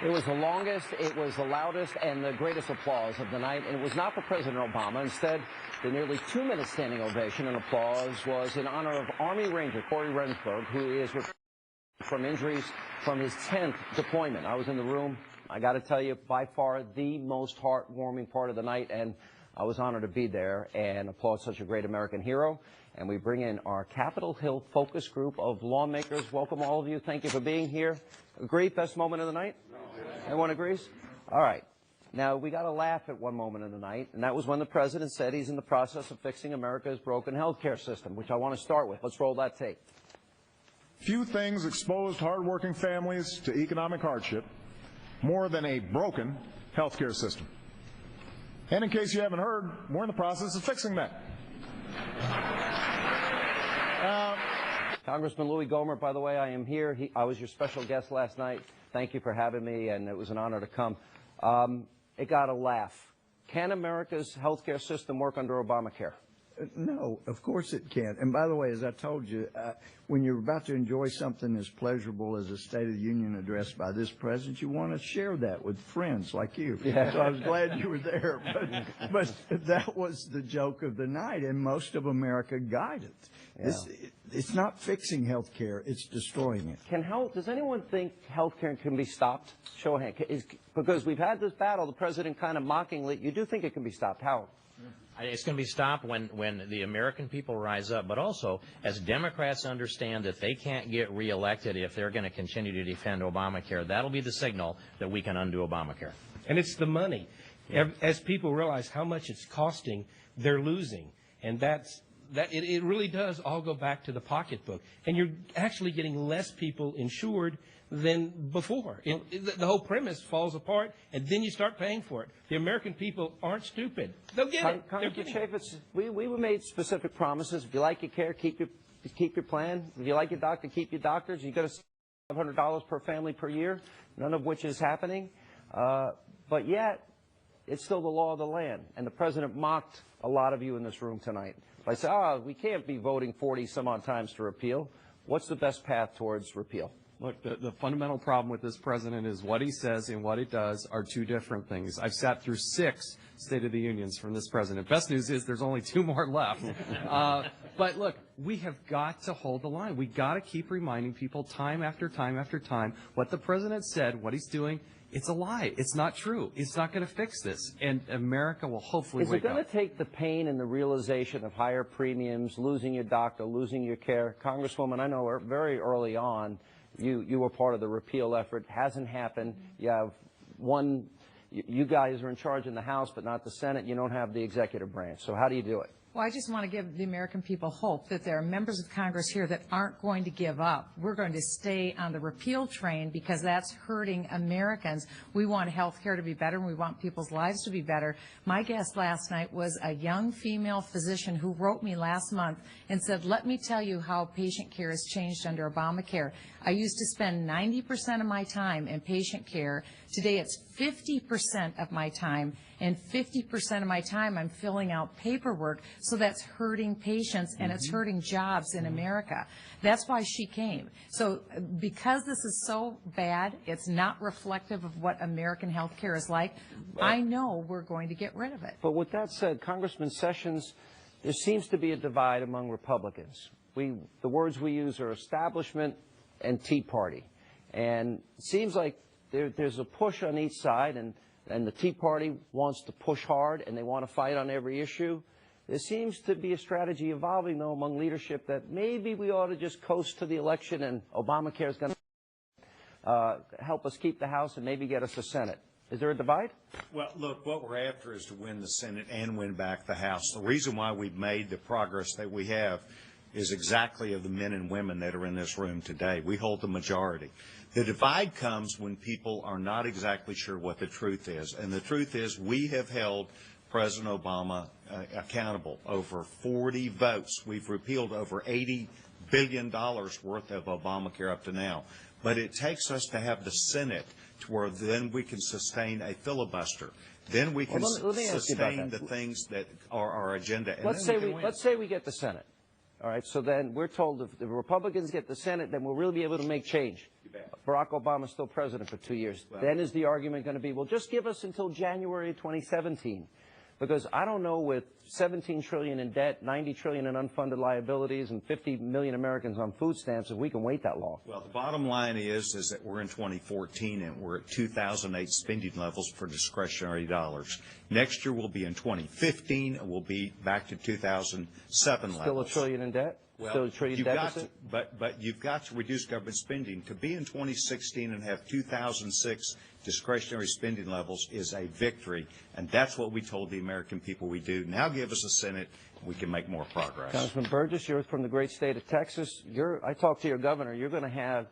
It was the longest, it was the loudest, and the greatest applause of the night. And it was not for President Obama. Instead, the nearly 2-minute standing ovation and applause was in honor of Army Ranger Corey Rensburg, who is from injuries from his 10th deployment. I was in the room. I got to tell you, by far the most heartwarming part of the night, and I was honored to be there and applaud such a great American hero. And we bring in our Capitol Hill focus group of lawmakers. Welcome, all of you. Thank you for being here. Agree? Best moment of the night? Everyone agrees? All right. Now, we got to laugh at one moment of the night, and that was when the president said he's in the process of fixing America's broken health care system, which I want to start with. Let's roll that tape. Few things exposed hardworking families to economic hardship more than a broken health care system. And in case you haven't heard, we're in the process of fixing that. Congressman Louie Gohmert, by the way, I am here. I was your special guest last night. Thank you for having me, and it was an honor to come. It got a laugh. Can America's health care system work under Obamacare? No, of course it can't. And by the way, as I told you, when you're about to enjoy something as pleasurable as a State of the Union address by this president, you want to share that with friends like you. Yeah. So I was glad you were there. But that was the joke of the night, and most of America got it. Yeah. It's not fixing health care, it's destroying it. Does anyone think health care can be stopped? Show of hand. Because we've had this battle, the president kind of mockingly, you do think it can be stopped. How? It's going to be stopped when the American people rise up, but also as Democrats understand that they can't get reelected if they're going to continue to defend Obamacare. That'll be the signal that we can undo Obamacare. And it's the money. Yeah. As people realize how much it's costing, they're losing. And it really does all go back to the pocketbook. And you're actually getting less people insured than before. The whole premise falls apart, and then you start paying for it. The American people aren't stupid. They'll get it. Congressman Chaffetz, we made specific promises. If you like your care, keep your plan. If you like your doctor, keep your doctors. You got to $500 per family per year, none of which is happening. But yet, it's still the law of the land. And the president mocked a lot of you in this room tonight by saying, we can't be voting 40-some-odd times to repeal. What's the best path towards repeal? Look, the fundamental problem with this president is what he says and what he does are two different things. I've sat through 6 State of the Unions from this president. Best news is there's only 2 more left. But look, we have got to hold the line. We've got to keep reminding people time after time after time what the president said, what he's doing. It's a lie. It's not true. It's not going to fix this. And America will hopefully wake up. Is it going to take the pain and the realization of higher premiums, losing your doctor, losing your care? Congresswoman, I know very early on, you were part of the repeal effort. Hasn't happened. You have you guys are in charge in the House, but not the Senate. You don't have the executive branch. So how do you do it? Well, I just want to give the American people hope that there are members of Congress here that aren't going to give up. We're going to stay on the repeal train because that's hurting Americans. We want health care to be better, and we want people's lives to be better. My guest last night was a young female physician who wrote me last month and said, let me tell you how patient care has changed under Obamacare. I used to spend 90% of my time in patient care. Today it's 50% of my time, and 50% of my time I'm filling out paperwork. So that's hurting patients, and it's hurting jobs in America. That's why she came. So because this is so bad, it's not reflective of what American health care is like, I know we're going to get rid of it. But with that said, Congressman Sessions, there seems to be a divide among Republicans. The words we use are establishment and Tea Party. And it seems like there's a push on each side, and the Tea Party wants to push hard, and they want to fight on every issue. There seems to be a strategy evolving, though, among leadership that maybe we ought to just coast to the election, and Obamacare is going to help us keep the House and maybe get us the Senate. Is there a divide? Well, look, what we're after is to win the Senate and win back the House. The reason why we've made the progress that we have is exactly of the men and women that are in this room today. We hold the majority. The divide comes when people are not exactly sure what the truth is. And the truth is we have held President Obama accountable. Over 40 votes. We've repealed over $80 billion worth of Obamacare up to now. But it takes us to have the Senate to where then we can sustain a filibuster. Then we can sustain the things that are our agenda. And let's say we get the Senate. All right, so then we're told if the Republicans get the Senate, then we'll really be able to make change. Barack Obama's still president for 2 years. Then is the argument going to be, well, just give us until January 2017? Because I don't know, with $17 trillion in debt, $90 trillion in unfunded liabilities, and 50 million Americans on food stamps, if we can wait that long. Well, the bottom line is that we're in 2014 and we're at 2008 spending levels for discretionary dollars. Next year we'll be in 2015 and we'll be back to 2007 levels. Still $1 trillion in debt? Well, Still $1 trillion deficit? But you've got to reduce government spending. To be in 2016 and have 2006 discretionary spending levels is a victory, and that's what we told the American people we do. Now give us a Senate, we can make more progress. Congressman Burgess, you're from the great state of Texas. I talked to your governor. You're going to have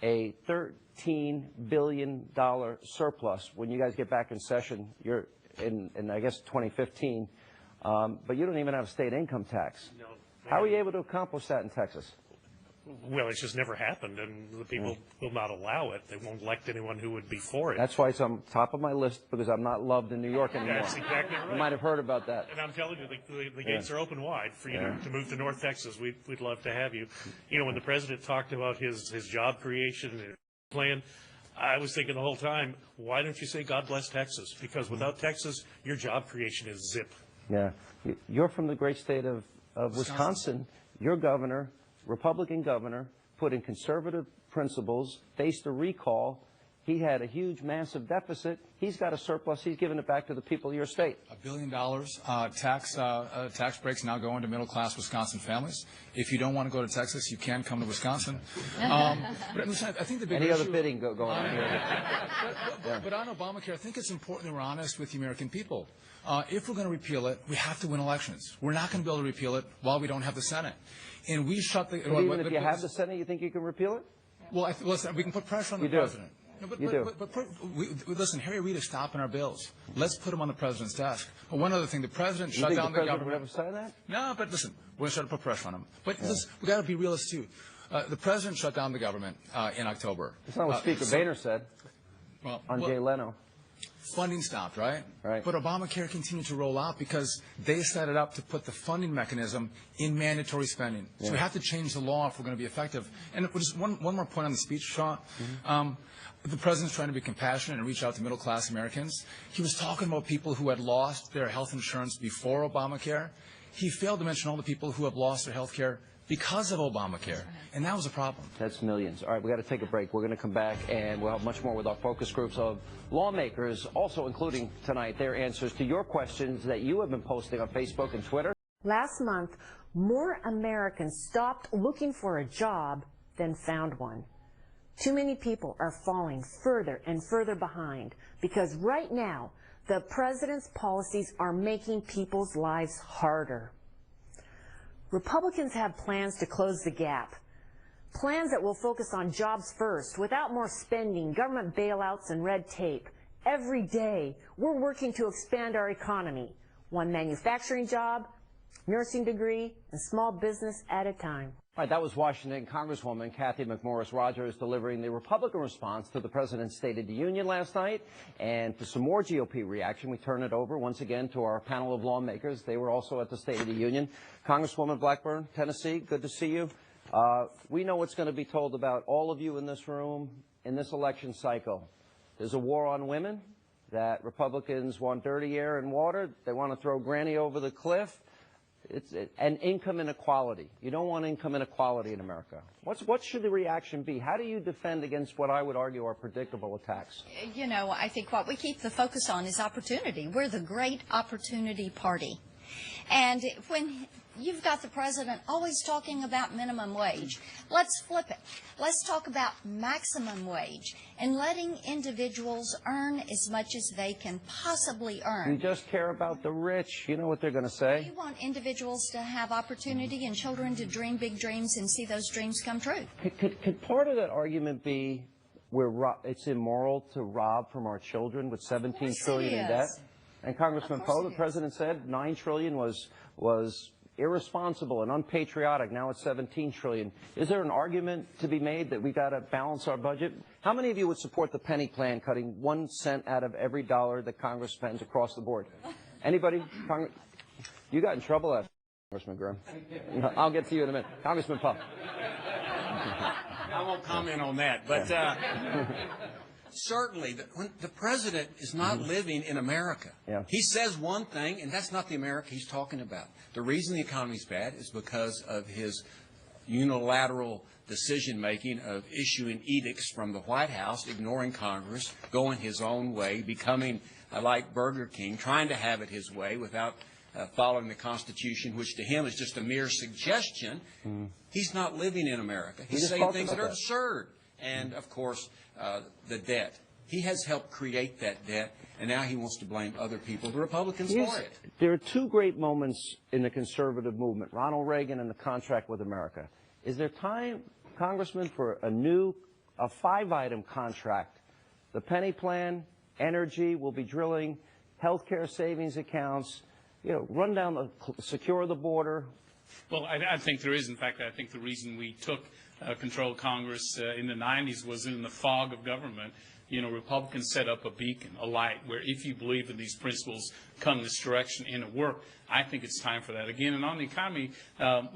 a $13 billion surplus when you guys get back in session. You're in I guess, 2015. But you don't even have a state income tax. No. How are you able to accomplish that in Texas? Well, it's just never happened, and the people will not allow it. They won't elect anyone who would be for it. That's why it's on top of my list, because I'm not loved in New York anymore. That's exactly right. You might have heard about that. And I'm telling you, the gates are open wide for you to move to North Texas. We'd love to have you. You know, when the president talked about his job creation plan, I was thinking the whole time, why don't you say God bless Texas? Because without Texas, your job creation is zip. Yeah. You're from the great state of Wisconsin. Your governor, Republican governor, put in conservative principles, faced a recall. He had a huge, massive deficit. He's got a surplus. He's giving it back to the people of your state. $1 billion tax breaks now going to middle-class Wisconsin families. If you don't want to go to Texas, you can come to Wisconsin. But listen, I think the big Any issue, other bidding going on here? but on Obamacare, I think it's important that we're honest with the American people. If we're going to repeal it, we have to win elections. We're not going to be able to repeal it while we don't have the Senate. And we shut the... But even if you have the Senate, you think you can repeal it? Well, listen, we can put pressure on the president. No, listen, Harry Reid is stopping our bills. Let's put them on the president's desk. But one other thing, the president shut down the government. Would ever say that? No, but listen, we're going to try to put pressure on him. But listen, we got to be realistic too. The president shut down the government in October. That's not what Speaker Boehner said on Jay Leno. Funding stopped, right? Right. But Obamacare continued to roll out because they set it up to put the funding mechanism in mandatory spending. Yeah. So we have to change the law if we're going to be effective. And just one more point on the speech, Sean. The president's trying to be compassionate and reach out to middle-class Americans. He was talking about people who had lost their health insurance before Obamacare. He failed to mention all the people who have lost their health care because of Obamacare, and that was a problem. That's millions. All right, we got to take a break. We're going to come back, and we'll have much more with our focus groups of lawmakers, also including tonight their answers to your questions that you have been posting on Facebook and Twitter. Last month, more Americans stopped looking for a job than found one. Too many people are falling further and further behind because right now, the president's policies are making people's lives harder. Republicans have plans to close the gap. Plans that will focus on jobs first, without more spending, government bailouts, and red tape. Every day, we're working to expand our economy, one manufacturing job, nursing degree, and small business at a time. All right, that was Washington Congresswoman Kathy McMorris Rodgers delivering the Republican response to the President's State of the Union last night. And for some more GOP reaction, we turn it over once again to our panel of lawmakers. They were also at the State of the Union. Congresswoman Blackburn, Tennessee, good to see you. We know what's going to be told about all of you in this room in this election cycle. There's a war on women, that Republicans want dirty air and water. They want to throw Granny over the cliff. And income inequality. You don't want income inequality in America. What should the reaction be? How do you defend against what I would argue are predictable attacks? You know, I think what we keep the focus on is opportunity. We're the great opportunity party. And when you've got the president always talking about minimum wage, let's flip it. Let's talk about maximum wage and letting individuals earn as much as they can possibly earn. You just care about the rich. You know what they're going to say. You want individuals to have opportunity and children to dream big dreams and see those dreams come true. Could part of that argument be it's immoral to rob from our children with $17 trillion in debt? And Congressman Poe, the president said $9 trillion was irresponsible and unpatriotic. Now it's $17 trillion. Is there an argument to be made that we got to balance our budget? How many of you would support the penny plan, cutting 1 cent out of every dollar that Congress spends across the board? Anybody? You got in trouble after. Congressman Grimm. I'll get to you in a minute. Congressman Puff. I won't comment on that, but certainly when the president is not living in America. Yeah. He says one thing, and that's not the America he's talking about. The reason the economy's bad is because of his unilateral decision-making of issuing edicts from the White House, ignoring Congress, going his own way, becoming like Burger King, trying to have it his way without following the Constitution, which to him is just a mere suggestion. He's not living in America. He's saying things that are absurd. And, of course, the debt. He has helped create that debt, and now he wants to blame other people, the Republicans, for it. There are two great moments in the conservative movement, Ronald Reagan and the contract with America. Is there time, Congressman, for a five-item contract? The penny plan, energy, we'll be drilling, health care savings accounts, run down secure the border. Well, I think there is. In fact, I think the reason we took control of Congress in the 90s was in the fog of government. Republicans set up a beacon, a light, where if you believe in these principles, come this direction and it work. I think it's time for that again. And on the economy,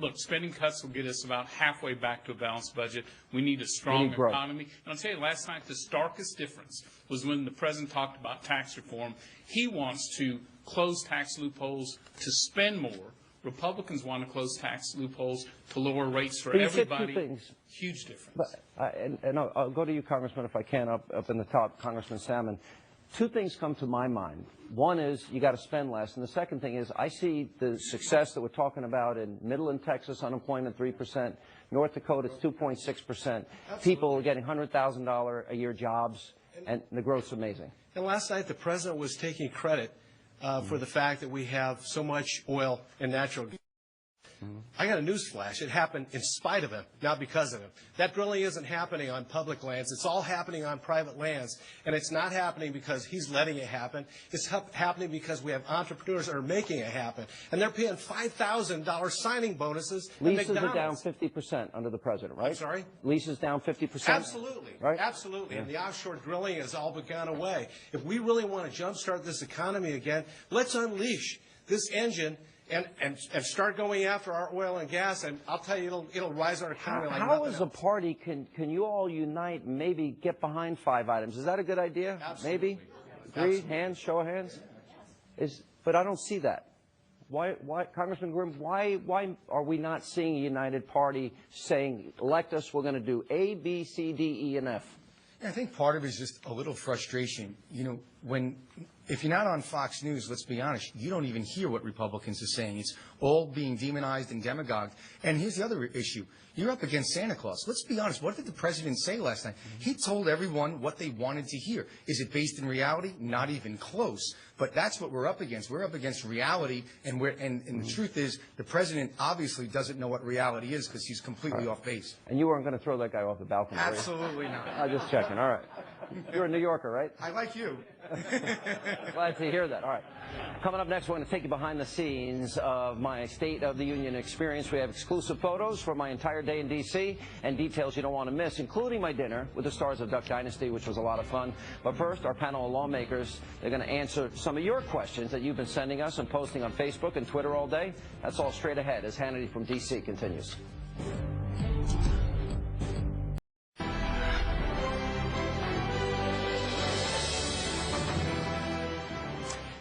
look, spending cuts will get us about halfway back to a balanced budget. We need a strong economy. And I'll tell you, last night the starkest difference was when the president talked about tax reform. He wants to close tax loopholes to spend more. Republicans want to close tax loopholes to lower rates for everybody. Two things. Huge difference. But, and I'll go to you, Congressman, if I can, up in the top, Congressman Salmon. Two things come to my mind. One is you got to spend less, and the second thing is I see the success that we're talking about in Midland, Texas, unemployment 3%, North Dakota it's 2.6%. People are getting $100,000 a year jobs, and the growth's amazing. And last night the president was taking credit for the fact that we have so much oil and natural gas. I got a news flash. It happened in spite of him, not because of him. That drilling isn't happening on public lands. It's all happening on private lands. And it's not happening because he's letting it happen. It's happening because we have entrepreneurs that are making it happen. And they're paying $5,000 signing bonuses at Leases McDonald's. are down 50% under the president, right? I'm sorry? Leases down 50%? Absolutely. Right? Absolutely. And the offshore drilling has all but gone away. If we really want to jumpstart this economy again, let's unleash this engine and start going after our oil and gas, and I'll tell you, it'll rise our economy like nothing How as a party can you all unite and maybe get behind five items? Is that a good idea? Absolutely. Maybe? Agree? Hands, show of hands? But I don't see that. Why, Congressman Grimm, why are we not seeing a united party saying, elect us, we're going to do A, B, C, D, E, and F? I think part of it is just a little frustration. If you're not on Fox News, let's be honest, you don't even hear what Republicans are saying. It's all being demonized and demagogued. And here's the other issue. You're up against Santa Claus. Let's be honest. What did the president say last night? He told everyone what they wanted to hear. Is it based in reality? Not even close. But that's what we're up against. We're up against reality, and the truth is the president obviously doesn't know what reality is because he's completely off base. And you weren't going to throw that guy off the balcony, were you? Absolutely not. I'm just checking. All right. You're a New Yorker, right? I like you. Glad to hear that. All right. Coming up next, we're going to take you behind the scenes of my State of the Union experience. We have exclusive photos from my entire day in D.C. and details you don't want to miss, including my dinner with the stars of Duck Dynasty, which was a lot of fun. But first, our panel of lawmakers, they're going to answer some of your questions that you've been sending us and posting on Facebook and Twitter all day. That's all straight ahead as Hannity from D.C. continues.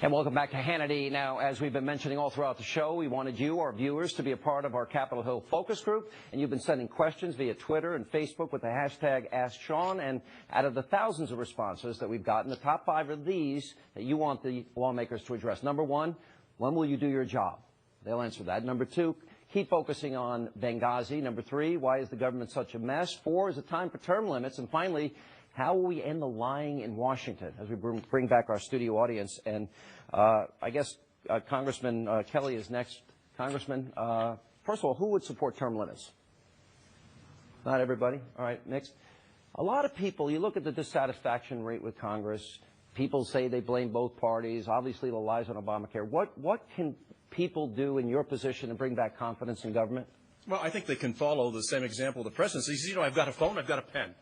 And welcome back to Hannity. Now, as we've been mentioning all throughout the show, we wanted you, our viewers, to be a part of our Capitol Hill focus group. And you've been sending questions via Twitter and Facebook with the hashtag AskSean. And out of the thousands of responses that we've gotten, the top 5 are these that you want the lawmakers to address. Number 1, when will you do your job? They'll answer that. Number 2, keep focusing on Benghazi. Number 3, why is the government such a mess? 4, is it time for term limits? And finally, how will we end the lying in Washington as we bring back our studio audience? And I guess Congressman Kelly is next. Congressman, first of all, who would support term limits? Not everybody. All right, next. A lot of people, you look at the dissatisfaction rate with Congress, people say they blame both parties, obviously the lies on Obamacare. What can people do in your position to bring back confidence in government? Well, I think they can follow the same example the president says. I've got a phone, I've got a pen.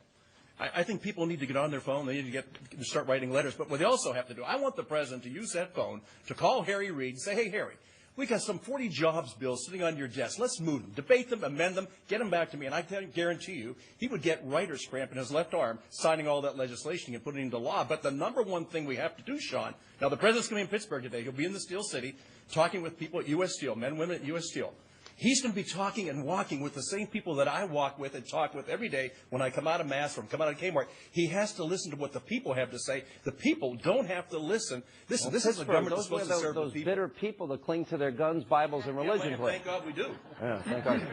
I think people need to get on their phone. They need to start writing letters. But what they also have to do, I want the president to use that phone to call Harry Reid and say, hey, Harry, We got some 40 jobs bills sitting on your desk. Let's move them, debate them, amend them, get them back to me, and I can guarantee you he would get writer's cramp in his left arm signing all that legislation and putting it into law. But the number one thing we have to do, Sean, now the president's going to be in Pittsburgh today. He'll be in the Steel City talking with people at U.S. Steel, men and women at U.S. Steel. He's going to be talking and walking with the same people that I walk with and talk with every day when I come out of Mass or come out of Kmart. He has to listen to what the people have to say. The people don't have to listen. This is a government that's supposed to serve the people. Those bitter people that cling to their guns, Bibles, and religion. Thank God we do. Yeah, thank God.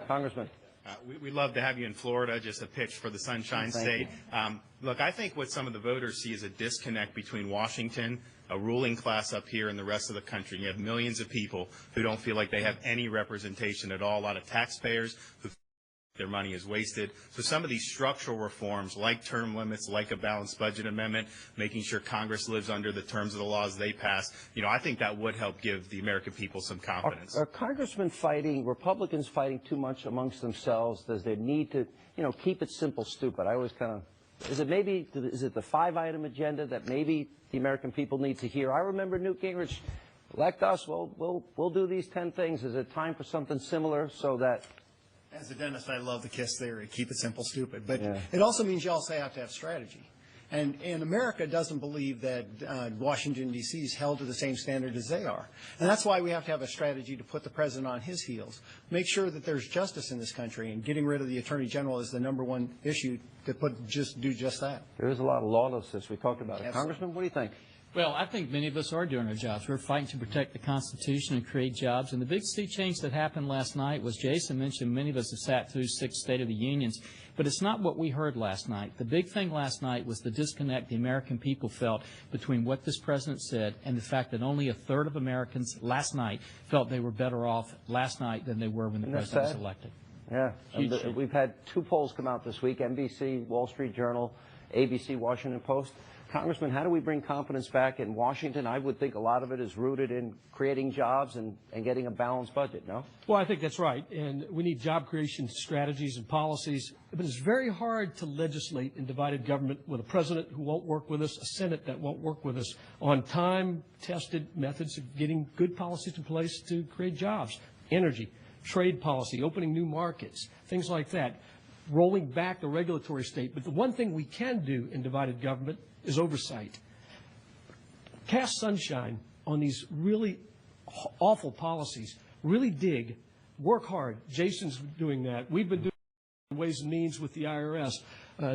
Congressman. We'd love to have you in Florida, just a pitch for the Sunshine State. Look, I think what some of the voters see is a disconnect between Washington, a ruling class up here, and the rest of the country. You have millions of people who don't feel like they have any representation at all, a lot of taxpayers who feel their money is wasted. So some of these structural reforms, like term limits, like a balanced budget amendment, making sure Congress lives under the terms of the laws they pass, I think that would help give the American people some confidence. Are congressmen fighting, Republicans fighting too much amongst themselves? Does there need to, keep it simple, stupid? I always kind of, is it the 5-item agenda that maybe the American people need to hear? I remember Newt Gingrich, elect us, we'll do these 10 things. Is it time for something similar so that... As a dentist, I love the KISS theory, keep it simple, stupid. But it also means you also have to have strategy. And America doesn't believe that Washington, D.C. is held to the same standard as they are. And that's why we have to have a strategy to put the president on his heels, make sure that there's justice in this country, and getting rid of the attorney general is the #1 issue to do just that. There is a lot of lawlessness. We talked about it. Congressman, what do you think? Well, I think many of us are doing our jobs. We're fighting to protect the Constitution and create jobs. And the big sea change that happened last night was, Jason mentioned, many of us have sat through 6 State of the Unions. But it's not what we heard last night. The big thing last night was the disconnect the American people felt between what this president said and the fact that only 1/3 of Americans last night felt they were better off last night than they were when the president was elected. Yeah. We've had 2 polls come out this week, NBC, Wall Street Journal, ABC, Washington Post. Congressman, how do we bring confidence back in Washington? I would think a lot of it is rooted in creating jobs and getting a balanced budget, no? Well, I think that's right. And we need job creation strategies and policies. But it's very hard to legislate in divided government with a president who won't work with us, a Senate that won't work with us on time-tested methods of getting good policies in place to create jobs, energy, trade policy, opening new markets, things like that, rolling back the regulatory state. But the one thing we can do in divided government is oversight. Cast sunshine on these really awful policies. Really dig. Work hard. Jason's doing that. We've been doing Ways and Means with the IRS.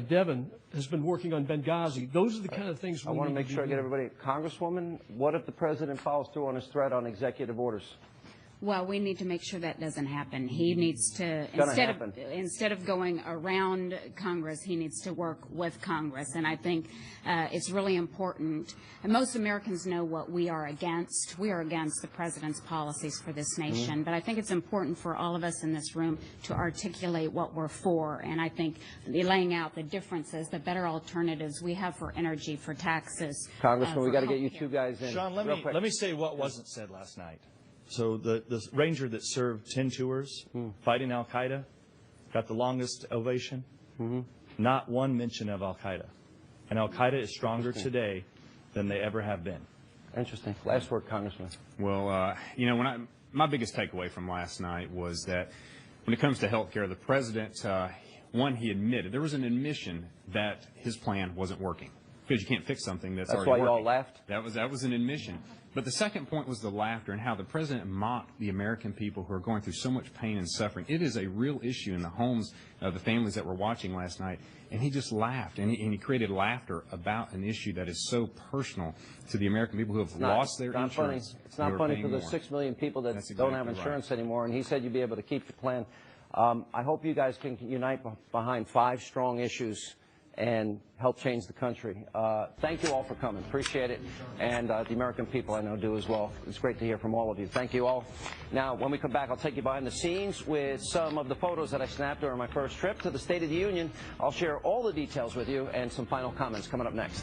Devin has been working on Benghazi. Those are the kind of things we need to do. I want to make sure I get everybody. Congresswoman, what if the president follows through on his threat on executive orders? Well, we need to make sure that doesn't happen. He needs to, instead of going around Congress, he needs to work with Congress. And I think it's really important. And most Americans know what we are against. We are against the president's policies for this nation. But I think it's important for all of us in this room to articulate what we're for. And I think laying out the differences, the better alternatives we have for energy, for taxes. Congressman, we got to get you 2 guys in. Sean, let me say what wasn't said last night. So the ranger that served 10 tours fighting al-Qaeda got the longest ovation. Not one mention of al-Qaeda. And al-Qaeda is stronger today than they ever have been. Interesting. Last word, Congressman. Well, my biggest takeaway from last night was that when it comes to health care, the president, he admitted, there was an admission that his plan wasn't working. Because you can't fix something that's already working. That's why you all laughed? That was an admission. But the second point was the laughter and how the president mocked the American people who are going through so much pain and suffering. It is a real issue in the homes of the families that were watching last night. And he just laughed, and he created laughter about an issue that is so personal to the American people who have lost their insurance. It's not funny for the 6 million people that don't have insurance anymore. And he said you'd be able to keep your plan. I hope you guys can unite behind 5 strong issues and help change the country. Thank you all for coming. Appreciate it. And the American people I know do as well. It's great to hear from all of you. Thank you all. Now, when we come back, I'll take you behind the scenes with some of the photos that I snapped during my first trip to the State of the Union. I'll share all the details with you and some final comments coming up next.